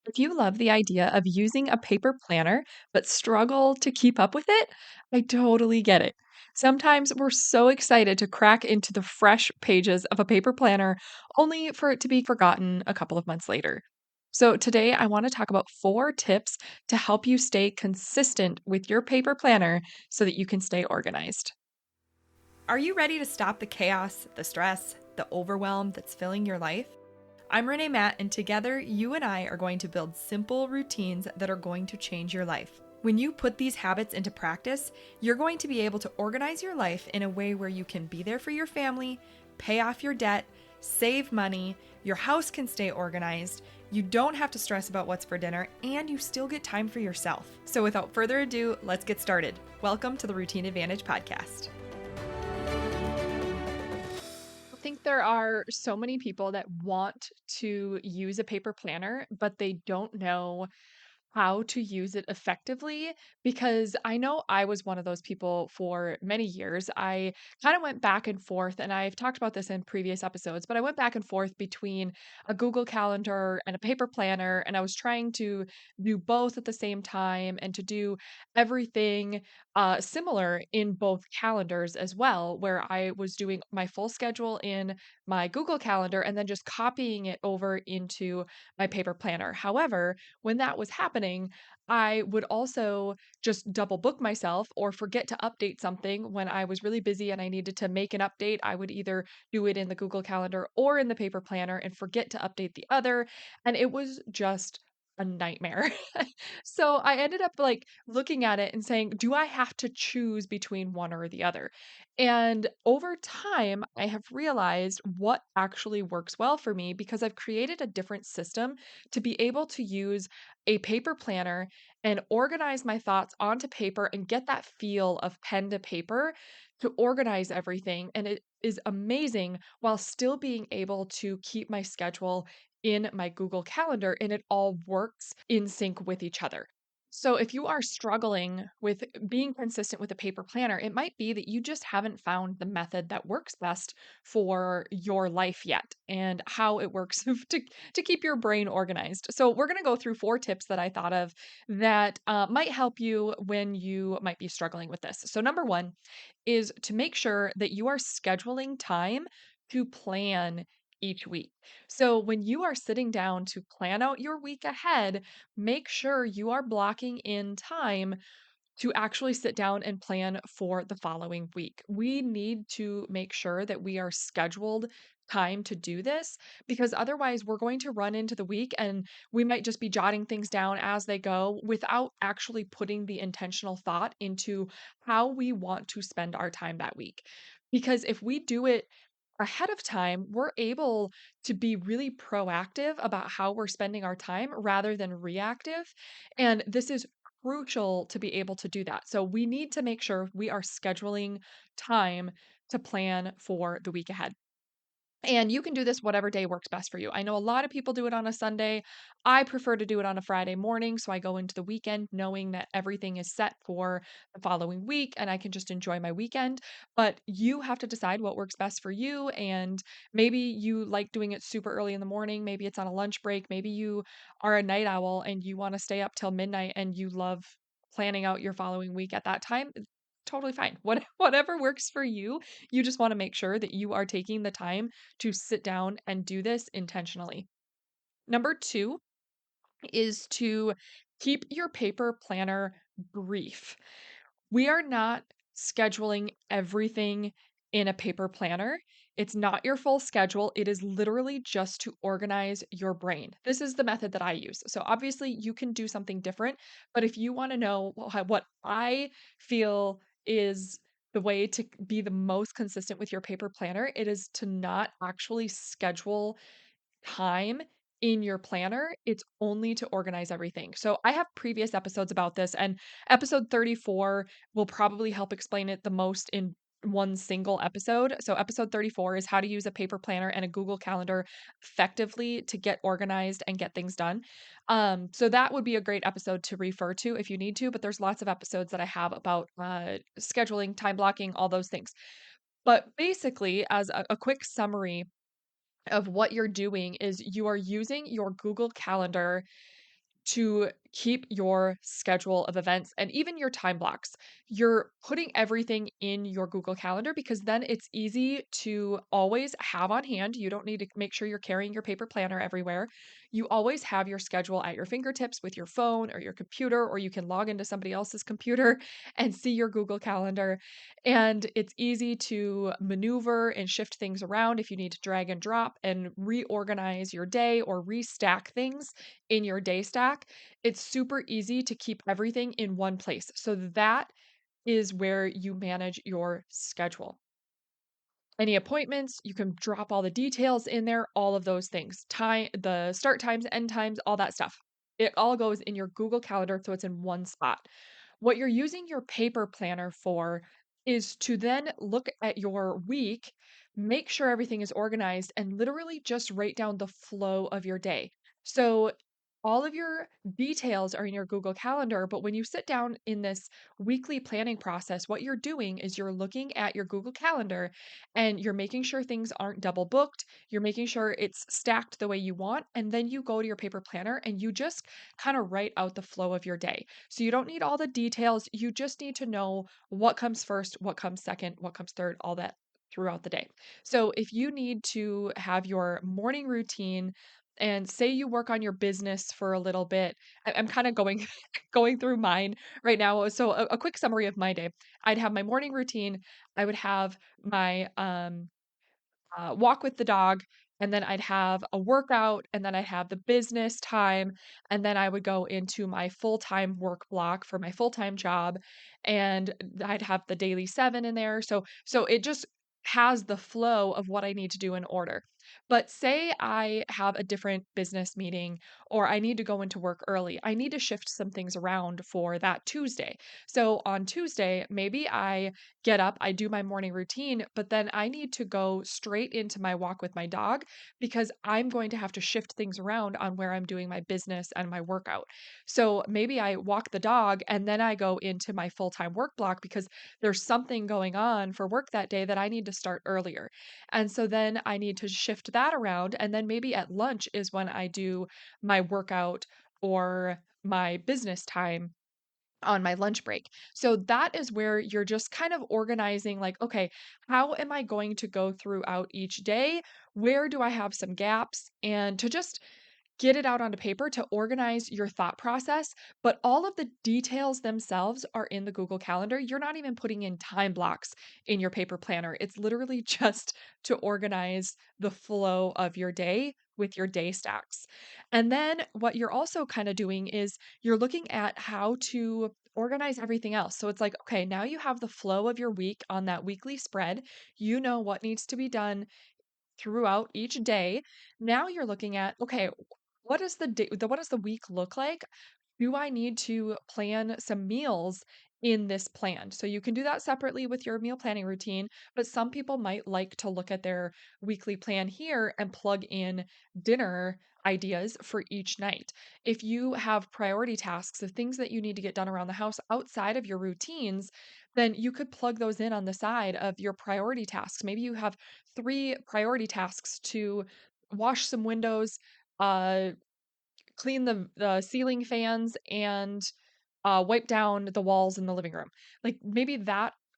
If you love the idea of using a paper planner but struggle to keep up with it, I totally get it. Sometimes we're so excited to crack into the fresh pages of a paper planner only for it to be forgotten a couple of months later. So, today I want to talk about 4 tips to help you stay consistent with your paper planner so that you can stay organized. Are you ready to stop the chaos, the stress, the overwhelm that's filling your life? I'm Renee Matt, and together you and I are going to build simple routines that are going to change your life. When you put these habits into practice, you're going to be able to organize your life in a way where you can be there for your family, pay off your debt, save money, your house can stay organized, you don't have to stress about what's for dinner, and you still get time for yourself. So without further ado, let's get started. Welcome to the Routine Advantage Podcast. I think there are so many people that want to use a paper planner, but they don't know how to use it effectively because I know I was one of those people for many years. I kind of went back and forth, and I've talked about this in previous episodes, but I went back and forth between a Google Calendar and a paper planner, and I was trying to do both at the same time and to do everything similar in both calendars as well, where I was doing my full schedule in my Google Calendar and then just copying it over into my paper planner. However, when that was happening, I would also just double book myself or forget to update something when I was really busy and I needed to make an update. I would either do it in the Google Calendar or in the paper planner and forget to update the other. And it was just a nightmare. So I ended up like looking at it and saying, do I have to choose between one or the other? And over time, I have realized what actually works well for me because I've created a different system to be able to use a paper planner and organize my thoughts onto paper and get that feel of pen to paper to organize everything. And it is amazing while still being able to keep my schedule in my Google Calendar and it all works in sync with each other. So, if you are struggling with being consistent with a paper planner, it might be that you just haven't found the method that works best for your life yet and how it works to keep your brain organized. So, we're going to go through 4 tips that I thought of that might help you when you might be struggling with this. So, number one is to make sure that you are scheduling time to plan each week. So, when you are sitting down to plan out your week ahead, make sure you are blocking in time to actually sit down and plan for the following week. We need to make sure that we are scheduled time to do this because otherwise we're going to run into the week and we might just be jotting things down as they go without actually putting the intentional thought into how we want to spend our time that week. Because if we do it ahead of time, we're able to be really proactive about how we're spending our time rather than reactive. And this is crucial to be able to do that. So we need to make sure we are scheduling time to plan for the week ahead. And you can do this whatever day works best for you. I know a lot of people do it on a Sunday. I prefer to do it on a Friday morning. So I go into the weekend knowing that everything is set for the following week and I can just enjoy my weekend. But you have to decide what works best for you. And maybe you like doing it super early in the morning. Maybe it's on a lunch break. Maybe you are a night owl and you want to stay up till midnight and you love planning out your following week at that time. Totally fine. Whatever works for you, you just want to make sure that you are taking the time to sit down and do this intentionally. Number 2 is to keep your paper planner brief. We are not scheduling everything in a paper planner. It's not your full schedule. It is literally just to organize your brain. This is the method that I use. So, obviously, you can do something different. But if you want to know what I feel is the way to be the most consistent with your paper planner, it is to not actually schedule time in your planner. It's only to organize everything. So I have previous episodes about this, and episode 34 will probably help explain it the most in one single episode. So episode 34 is how to use a paper planner and a Google Calendar effectively to get organized and get things done. So that would be a great episode to refer to if you need to, but there's lots of episodes that I have about scheduling, time blocking, all those things. But basically, as a quick summary of what you're doing is you are using your Google Calendar to keep your schedule of events and even your time blocks. You're putting everything in your Google Calendar because then it's easy to always have on hand. You don't need to make sure you're carrying your paper planner everywhere. You always have your schedule at your fingertips with your phone or your computer, or you can log into somebody else's computer and see your Google Calendar. And it's easy to maneuver and shift things around if you need to drag and drop and reorganize your day or restack things in your day stack. It's super easy to keep everything in one place. So that is where you manage your schedule. Any appointments, you can drop all the details in there, all of those things. Time, the start times, end times, all that stuff. It all goes in your Google Calendar, so it's in one spot. What you're using your paper planner for is to then look at your week, make sure everything is organized, and literally just write down the flow of your day. So all of your details are in your Google Calendar, but when you sit down in this weekly planning process, what you're doing is you're looking at your Google Calendar and you're making sure things aren't double booked. You're making sure it's stacked the way you want. And then you go to your paper planner and you just kind of write out the flow of your day. So you don't need all the details. You just need to know what comes first, what comes second, what comes third, all that throughout the day. So if you need to have your morning routine and say you work on your business for a little bit, I'm kind of going going through mine right now. So a quick summary of my day. I'd have my morning routine. I would have my walk with the dog, and then I'd have a workout, and then I'd have the business time, and then I would go into my full-time work block for my full-time job, and I'd have the daily 7 in there. So it just has the flow of what I need to do in order. But say I have a different business meeting or I need to go into work early. I need to shift some things around for that Tuesday. So on Tuesday, maybe I get up, I do my morning routine, but then I need to go straight into my walk with my dog because I'm going to have to shift things around on where I'm doing my business and my workout. So maybe I walk the dog and then I go into my full time work block because there's something going on for work that day that I need to start earlier. And so then I need to shift that around. And then maybe at lunch is when I do my workout or my business time on my lunch break. So that is where you're just kind of organizing like, okay, how am I going to go throughout each day? Where do I have some gaps? And to just get it out onto paper to organize your thought process, but all of the details themselves are in the Google Calendar. You're not even putting in time blocks in your paper planner. It's literally just to organize the flow of your day with your day stacks. And then what you're also kind of doing is you're looking at how to organize everything else. So it's like, okay, now you have the flow of your week on that weekly spread. You know what needs to be done throughout each day. Now you're looking at, okay, what does the week look like? Do I need to plan some meals in this plan? So you can do that separately with your meal planning routine, but some people might like to look at their weekly plan here and plug in dinner ideas for each night. If you have priority tasks of things that you need to get done around the house outside of your routines, then you could plug those in on the side of your priority tasks. Maybe you have 3 priority tasks to wash some windows, uh, clean the ceiling fans, and wipe down the walls in the living room. Like maybe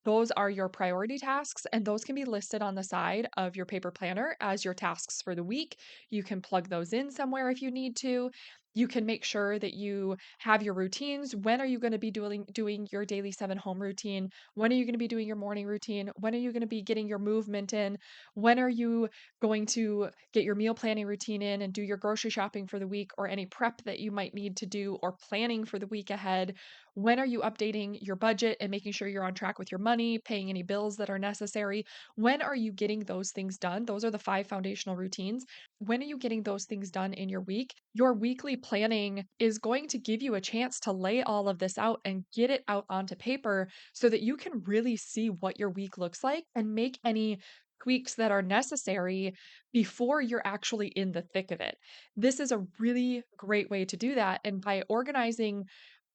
those are your priority tasks, and those can be listed on the side of your paper planner as your tasks for the week. You can plug those in somewhere if you need to. You can make sure that you have your routines. When are you going to be doing your daily 7 home routine? When are you going to be doing your morning routine? When are you going to be getting your movement in? When are you going to get your meal planning routine in and do your grocery shopping for the week or any prep that you might need to do or planning for the week ahead? When are you updating your budget and making sure you're on track with your money, paying any bills that are necessary? When are you getting those things done? Those are the 5 foundational routines. When are you getting those things done in your week? Your weekly planning is going to give you a chance to lay all of this out and get it out onto paper so that you can really see what your week looks like and make any tweaks that are necessary before you're actually in the thick of it. This is a really great way to do that. And by organizing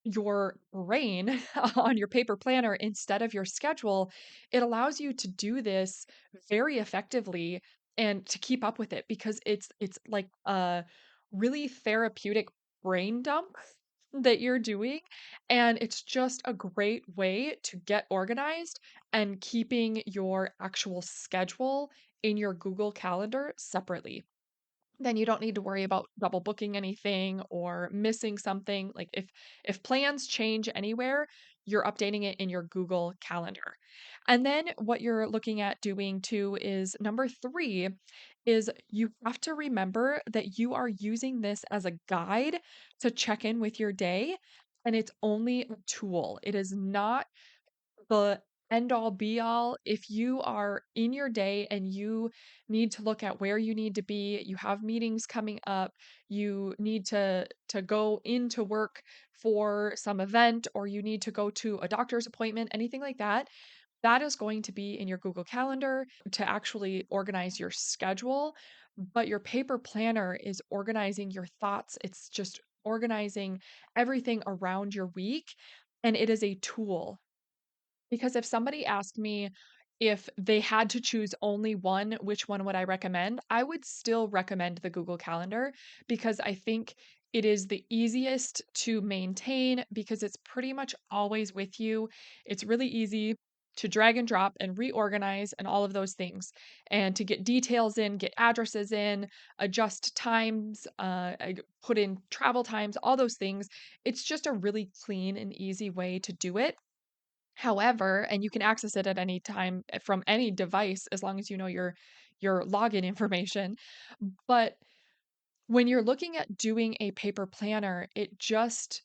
your brain on your paper planner instead of your schedule, it allows you to do this very effectively and to keep up with it because it's like a really therapeutic brain dump that you're doing. And it's just a great way to get organized and keeping your actual schedule in your Google Calendar separately. Then you don't need to worry about double booking anything or missing something. Like if plans change anywhere, you're updating it in your Google Calendar. And then what you're looking at doing too is number 3 is you have to remember that you are using this as a guide to check in with your day, and it's only a tool. It is not the end all be all. If you are in your day and you need to look at where you need to be, you have meetings coming up, you need to go into work for some event, or you need to go to a doctor's appointment, anything like that, that is going to be in your Google Calendar to actually organize your schedule. But your paper planner is organizing your thoughts. It's just organizing everything around your week. And it is a tool, because if somebody asked me if they had to choose only one, which one would I recommend? I would still recommend the Google Calendar, because I think it is the easiest to maintain because it's pretty much always with you. It's really easy to drag and drop and reorganize and all of those things, and to get details in, get addresses in, adjust times, put in travel times, all those things. It's just a really clean and easy way to do it. However, and you can access it at any time from any device as long as you know your login information. But when you're looking at doing a paper planner, it just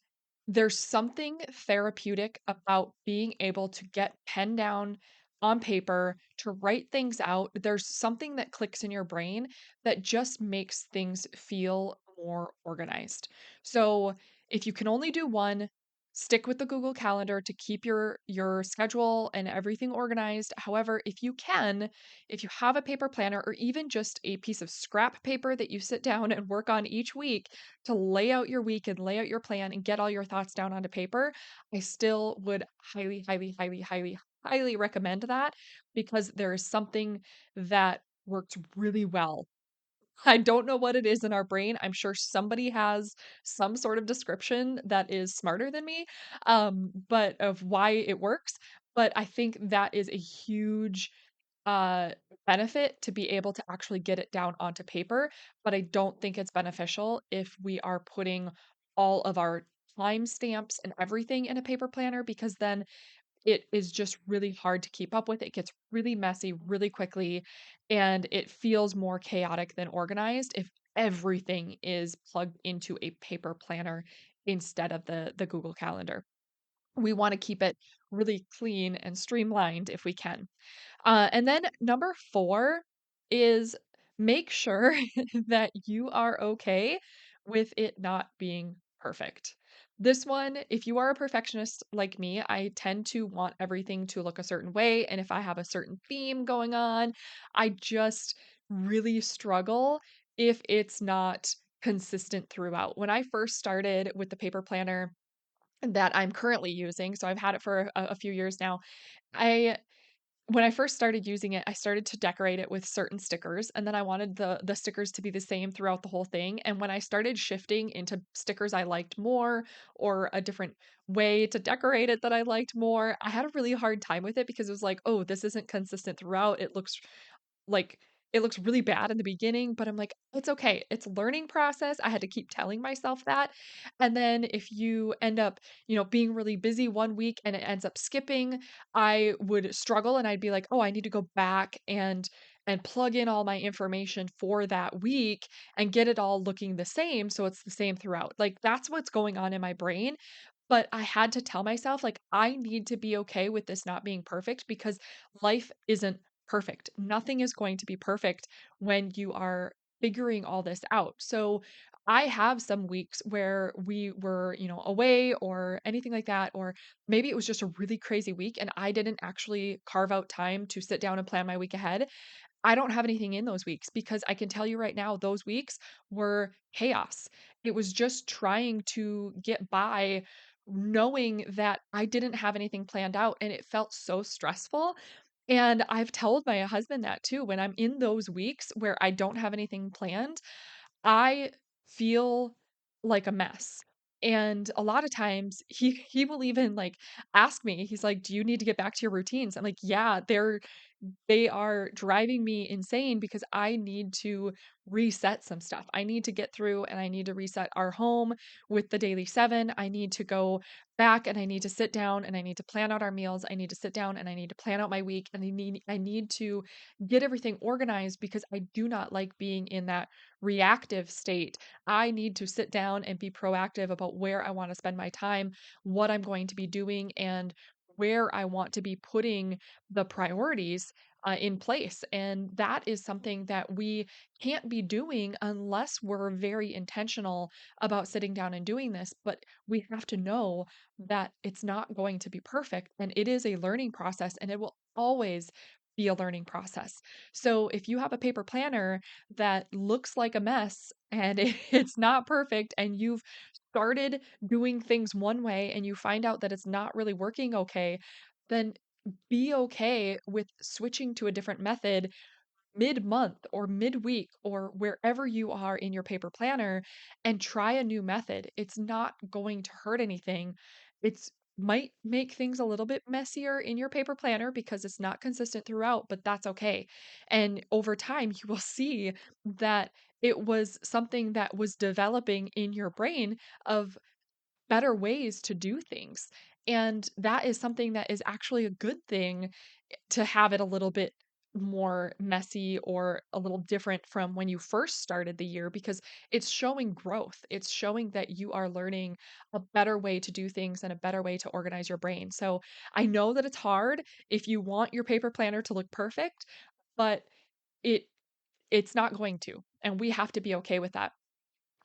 there's something therapeutic about being able to get pen down on paper to write things out. There's something that clicks in your brain that just makes things feel more organized. So, if you can only do one, stick with the Google Calendar to keep your schedule and everything organized. However, if you can, if you have a paper planner or even just a piece of scrap paper that you sit down and work on each week to lay out your week and lay out your plan and get all your thoughts down onto paper, I still would highly, highly, highly, highly, highly recommend that, because there is something that works really well. I don't know what it is in our brain. I'm sure somebody has some sort of description that is smarter than me, but of why it works. But I think that is a huge uh, benefit to be able to actually get it down onto paper. But I don't think it's beneficial if we are putting all of our timestamps and everything in a paper planner, because then it is just really hard to keep up with. It gets really messy really quickly, and it feels more chaotic than organized if everything is plugged into a paper planner instead of the Google Calendar. We want to keep it really clean and streamlined if we can. And then number 4 is make sure that you are okay with it not being perfect. This one, if you are a perfectionist like me, I tend to want everything to look a certain way. And if I have a certain theme going on, I just really struggle if it's not consistent throughout. When I first started with the paper planner that I'm currently using, so I've had it for a few years now, I when I first started using it, I started to decorate it with certain stickers, and then I wanted the stickers to be the same throughout the whole thing. And when I started shifting into stickers I liked more, or a different way to decorate it that I liked more, I had a really hard time with it because it was like, "Oh, this isn't consistent throughout. Like it looks really bad in the beginning," but I'm like, "It's okay. It's a learning process." I had to keep telling myself that. And then if you end up, being really busy one week and it ends up skipping, I would struggle and I'd be like, "Oh, I need to go back and plug in all my information for that week and get it all looking the same so it's the same throughout." Like that's what's going on in my brain. But I had to tell myself, like, I need to be okay with this not being perfect, because life isn't perfect. Nothing is going to be perfect when you are figuring all this out. So I have some weeks where we were, away or anything like that, or maybe it was just a really crazy week and I didn't actually carve out time to sit down and plan my week ahead. I don't have anything in those weeks, because I can tell you right now, those weeks were chaos. It was just trying to get by, knowing that I didn't have anything planned out, and it felt so stressful. And I've told my husband that too. When I'm in those weeks where I don't have anything planned, I feel like a mess. And a lot of times he will even like ask me, he's like, "Do you need to get back to your routines?" I'm like, "Yeah, they are driving me insane because I need to reset some stuff. I need to get through and I need to reset our home with the daily 7. I need to go back and I need to sit down and I need to plan out our meals. I need to sit down and I need to plan out my week and I need to get everything organized because I do not like being in that reactive state. I need to sit down and be proactive about where I want to spend my time, what I'm going to be doing and where I want to be putting the priorities in place. And that is something that we can't be doing unless we're very intentional about sitting down and doing this. But we have to know that it's not going to be perfect and it is a learning process and it will always be a learning process. So if you have a paper planner that looks like a mess and it's not perfect and you've started doing things one way and you find out that it's not really working okay, then be okay with switching to a different method mid-month or midweek or wherever you are in your paper planner and try a new method. It's not going to hurt anything. It's might make things a little bit messier in your paper planner because it's not consistent throughout, but that's okay. And over time, you will see that it was something that was developing in your brain of better ways to do things. And that is something that is actually a good thing to have it a little bit more messy or a little different from when you first started the year because it's showing growth. It's showing that you are learning a better way to do things and a better way to organize your brain. So I know that it's hard if you want your paper planner to look perfect, but it it's not going to. And we have to be okay with that.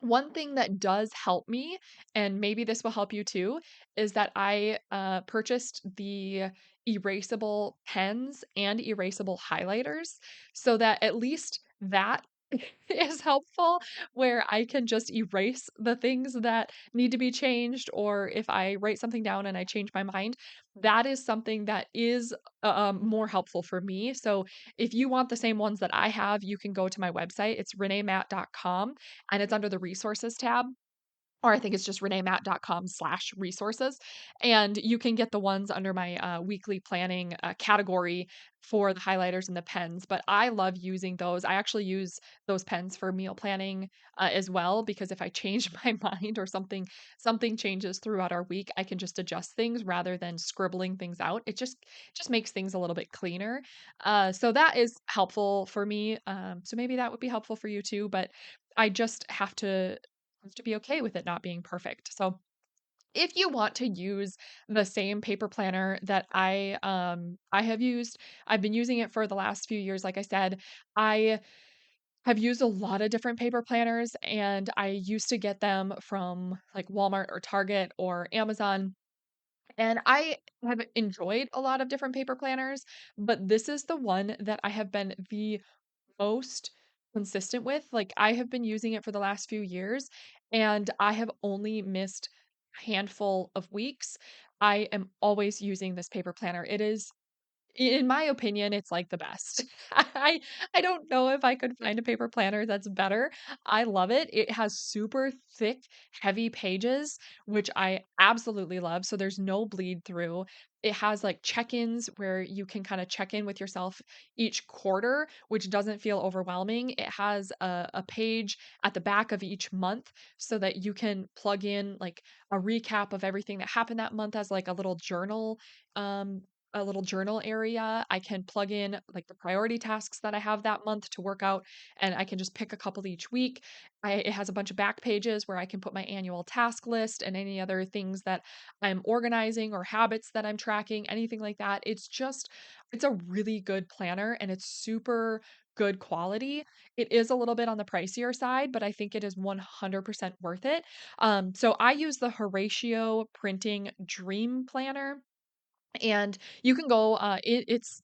One thing that does help me, and maybe this will help you too, is that I purchased the erasable pens and erasable highlighters so that at least that is helpful where I can just erase the things that need to be changed, or if I write something down and I change my mind, that is something that is more helpful for me. So if you want the same ones that I have, you can go to my website. It's reneematt.com and it's under the resources tab, or I think it's just reneematt.com/resources. And you can get the ones under my weekly planning category for the highlighters and the pens. But I love using those. I actually use those pens for meal planning as well, because if I change my mind or something changes throughout our week, I can just adjust things rather than scribbling things out. It just makes things a little bit cleaner. So that is helpful for me. So maybe that would be helpful for you too. But I just have to be okay with it not being perfect. So if you want to use the same paper planner that I have used, I've been using it for the last few years. Like I said, I have used a lot of different paper planners and I used to get them from like Walmart or Target or Amazon. And I have enjoyed a lot of different paper planners, but this is the one that I have been the most consistent with. Like, I have been using it for the last few years, and I have only missed a handful of weeks. I am always using this paper planner. It is in my opinion, it's like the best. I don't know if I could find a paper planner that's better. I love it. It has super thick, heavy pages, which I absolutely love. So there's no bleed through. It has like check-ins where you can kind of check in with yourself each quarter, which doesn't feel overwhelming. It has a page at the back of each month so that you can plug in like a recap of everything that happened that month as like um, a little journal area. I can plug in like the priority tasks that I have that month to work out, and I can just pick a couple each week. It has a bunch of back pages where I can put my annual task list and any other things that I'm organizing or habits that I'm tracking, anything like that. It's a really good planner and it's super good quality. It is a little bit on the pricier side, but I think it is 100% worth it. So I use the Horatio Printing Dream Planner, and you can go, it's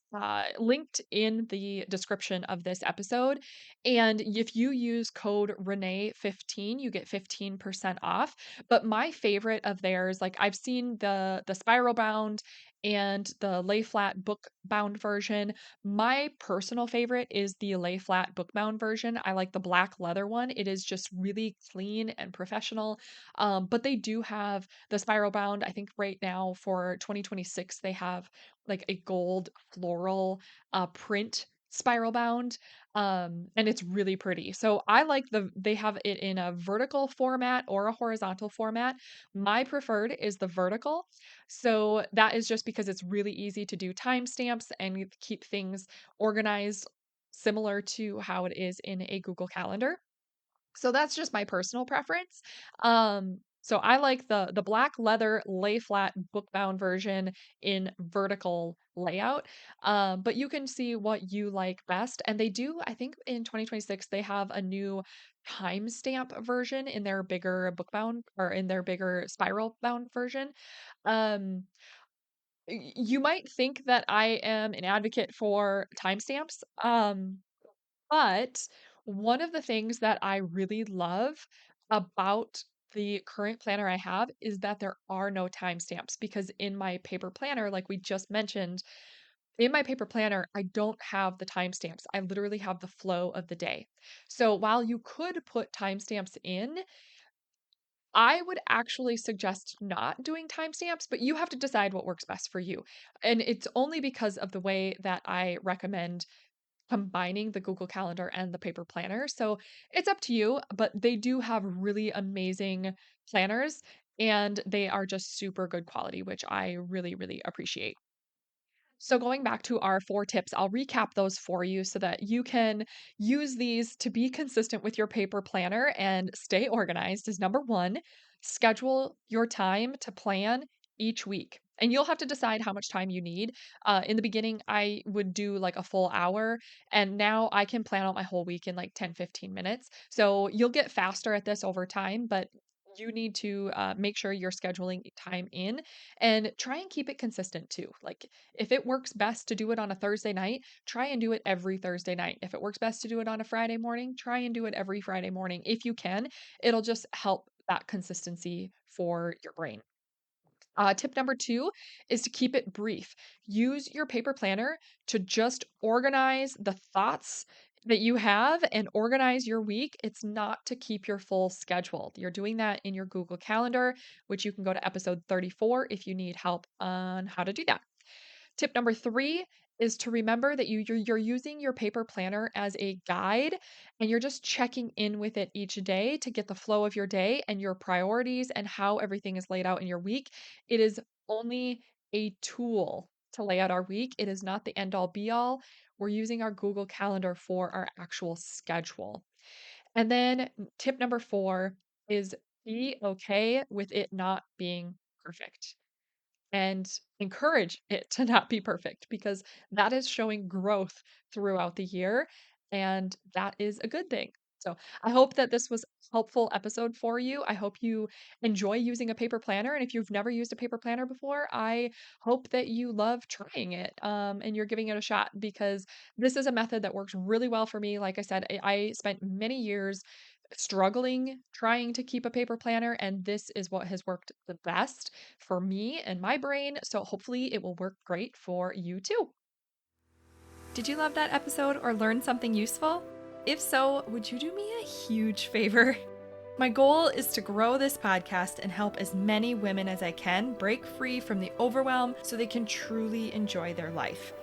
linked in the description of this episode. And if you use code Renee15, you get 15% off. But my favorite of theirs, like I've seen the spiral bound and the lay flat book bound version. My personal favorite is the lay flat book bound version. I like the black leather one. It is just really clean and professional. But they do have the spiral bound. I think right now for 2026, they have like a gold floral print spiral bound, and it's really pretty. So I like they have it in a vertical format or a horizontal format. My preferred is the vertical, so that is just because it's really easy to do timestamps and you keep things organized similar to how it is in a Google Calendar. So that's just my personal preference. So I like the black leather lay flat book bound version in vertical layout. But you can see what you like best. And they do, I think in 2026, they have a new timestamp version in their bigger book bound or in their bigger spiral bound version. Um, you might think that I am an advocate for timestamps. But one of the things that I really love about the current planner I have is that there are no timestamps because in my paper planner, like we just mentioned, in my paper planner, I don't have the timestamps. I literally have the flow of the day. So while you could put timestamps in, I would actually suggest not doing timestamps, but you have to decide what works best for you. And it's only because of the way that I recommend combining the Google Calendar and the paper planner. So it's up to you, but they do have really amazing planners and they are just super good quality, which I really, really appreciate. So, going back to our 4 tips, I'll recap those for you so that you can use these to be consistent with your paper planner and stay organized. Is number 1, schedule your time to plan each week. And you'll have to decide how much time you need. In the beginning, I would do like a full hour, and now I can plan out my whole week in like 10, 15 minutes. So you'll get faster at this over time, but you need to make sure you're scheduling time in and try and keep it consistent too. Like if it works best to do it on a Thursday night, try and do it every Thursday night. If it works best to do it on a Friday morning, try and do it every Friday morning. If you can, it'll just help that consistency for your brain. Tip number 2 is to keep it brief. Use your paper planner to just organize the thoughts that you have and organize your week. It's not to keep your full schedule. You're doing that in your Google Calendar, which you can go to episode 34 if you need help on how to do that. Tip number 3 is to remember that you're using your paper planner as a guide and you're just checking in with it each day to get the flow of your day and your priorities and how everything is laid out in your week. It is only a tool to lay out our week. It is not the end all be all. We're using our Google Calendar for our actual schedule. And then tip number 4 is be okay with it not being perfect and encourage it to not be perfect because that is showing growth throughout the year and that is a good thing. So, I hope that this was a helpful episode for you. I hope you enjoy using a paper planner and if you've never used a paper planner before, I hope that you love trying it and you're giving it a shot because this is a method that works really well for me. Like I said, I spent many years struggling trying to keep a paper planner and this is what has worked the best for me and my brain. So hopefully it will work great for you too. Did you love that episode or learn something useful? If so, would you do me a huge favor? My goal is to grow this podcast and help as many women as I can break free from the overwhelm so they can truly enjoy their life.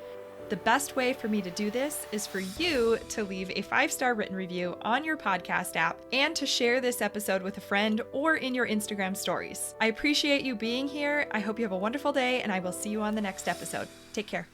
The best way for me to do this is for you to leave a 5-star written review on your podcast app and to share this episode with a friend or in your Instagram stories. I appreciate you being here. I hope you have a wonderful day and I will see you on the next episode. Take care.